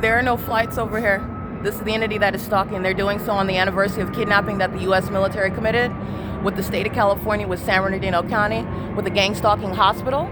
There are no flights over here. This is the entity that is stalking. They're doing so on the anniversary of kidnapping that the U.S. military committed with the state of California, with San Bernardino County, with the gang stalking hospital,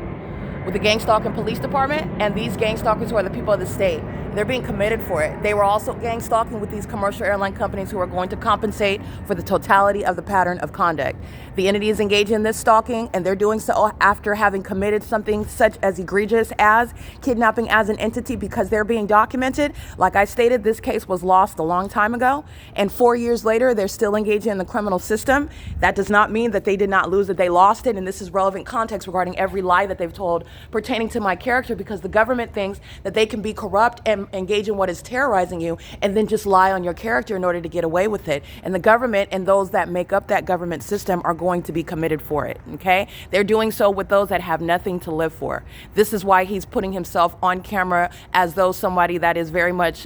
with the gang stalking police department, and these gang stalkers who are the people of the state. They're being committed for it. They were also gang stalking with these commercial airline companies who are going to compensate for the totality of the pattern of conduct. The entity is engaged in this stalking, and they're doing so after having committed something such as egregious as kidnapping as an entity, because they're being documented. Like I stated, this case was lost a long time ago, and 4 years later, they're still engaging in the criminal system. That does not mean that they did not lose it, they lost it, and this is relevant context regarding every lie that they've told pertaining to my character, because the government thinks that they can be corrupt and engage in what is terrorizing you and then just lie on your character in order to get away with it. And the government and those that make up that government system are going to be committed for it, okay? They're doing so with those that have nothing to live for. This is why he's putting himself on camera as though somebody that is very much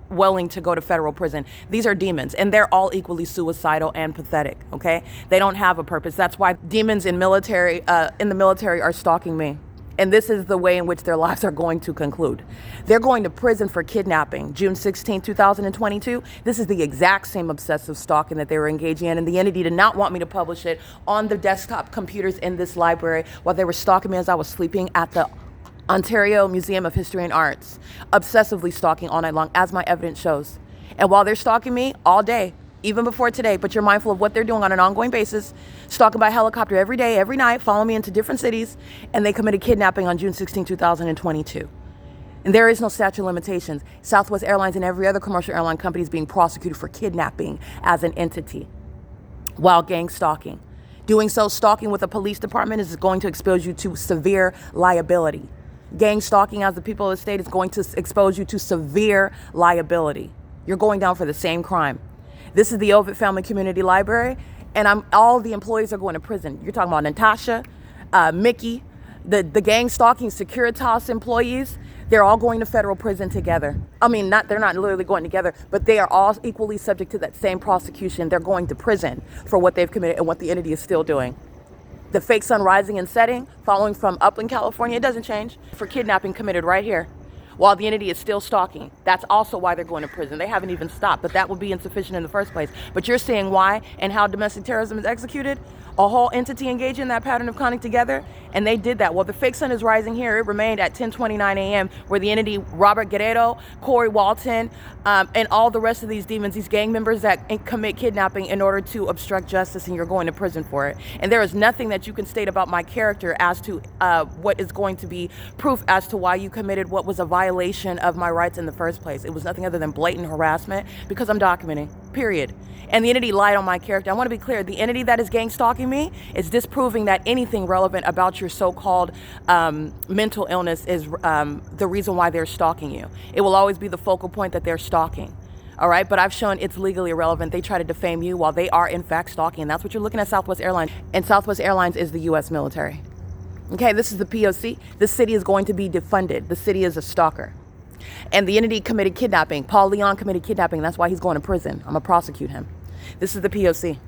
willing to go to federal prison. These are demons, and they're all equally suicidal and pathetic, okay? They don't have a purpose. That's why demons in the military are stalking me. And this is the way in which their lives are going to conclude. They're going to prison for kidnapping, June 16, 2022. This is the exact same obsessive stalking that they were engaging in, and the entity did not want me to publish it on the desktop computers in this library while they were stalking me as I was sleeping at the Ontario Museum of History and Arts, obsessively stalking all night long, as my evidence shows. And while they're stalking me all day, even before today, but you're mindful of what they're doing on an ongoing basis, stalking by helicopter every day, every night, following me into different cities, and they committed kidnapping on June 16, 2022. And there is no statute of limitations. Southwest Airlines and every other commercial airline company is being prosecuted for kidnapping as an entity while gang stalking. Doing so, stalking with a police department is going to expose you to severe liability. Gang stalking as the people of the state is going to expose you to severe liability. You're going down for the same crime. This is the OVITT Family Community Library, and all the employees are going to prison. You're talking about Natasha, Mickey, the gang stalking Securitas employees. They're all going to federal prison together. I mean, they're not literally going together, but they are all equally subject to that same prosecution. They're going to prison for what they've committed and what the entity is still doing. The fake sun rising and setting, following from Upland, California, it doesn't change, for kidnapping committed right here, while the entity is still stalking. That's also why they're going to prison. They haven't even stopped, but that would be insufficient in the first place. But you're seeing why and how domestic terrorism is executed. A whole entity engaged in that pattern of conduct together, and they did that. Well, the fake sun is rising here. It remained at 10:29 a.m., where the entity, Robert Guerrero, Corey Walton, and all the rest of these demons, these gang members that commit kidnapping in order to obstruct justice, and you're going to prison for it. And there is nothing that you can state about my character as to what is going to be proof as to why you committed what was a violation of my rights in the first place. It was nothing other than blatant harassment, because I'm documenting, period. And the entity lied on my character. I want to be clear, the entity that is gang stalking me is disproving that anything relevant about your so-called mental illness is the reason why they're stalking you. It will always be the focal point that they're stalking. All right, but I've shown it's legally irrelevant. They try to defame you while they are in fact stalking. And that's what you're looking at Southwest Airlines. And Southwest Airlines is the U.S. military. Okay, this is the P.O.C. This city is going to be defunded. The city is a stalker. And the entity committed kidnapping. Paul Leon committed kidnapping. That's why he's going to prison. I'm going to prosecute him. This is the P.O.C.